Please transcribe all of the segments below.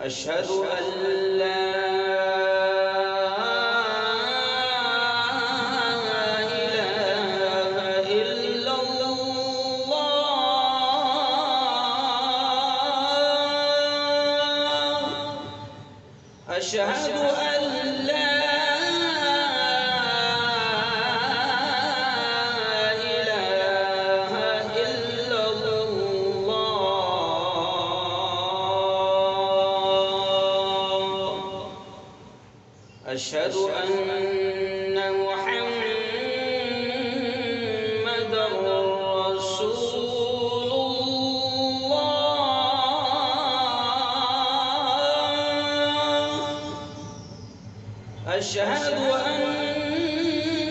أشهد أن لا إله إلا الله أشهد أن لا إله إلا الله أشهد أن محمدًا رسول الله أشهد أن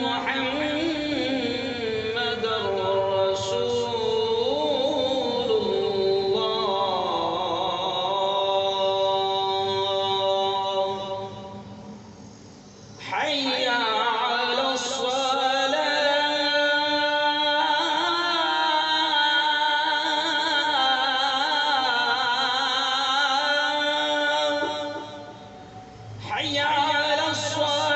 محمدًا رسول الله حي على الصلاة حي على الصلاة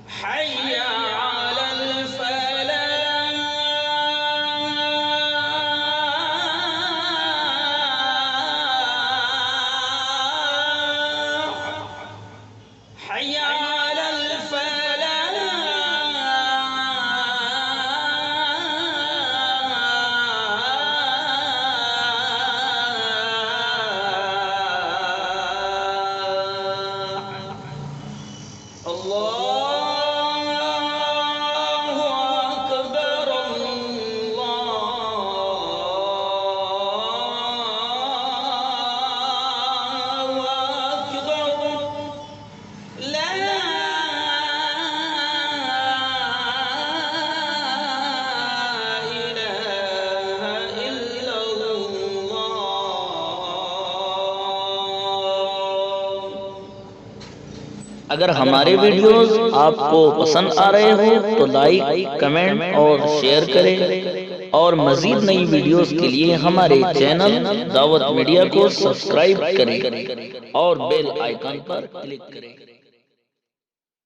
حي على الفلاح حي على الفلاح الله أكبر الله أكبر لا إله إلا الله अगर हमारे वीडियोस आपको पसंद आ रहे हो तो लाइक, कमेंट और शेयर करें और मजीद नई वीडियोस के लिए हमारे चैनल दावत मीडिया को सब्सक्राइब करें और बेल आइकन पर क्लिक करें।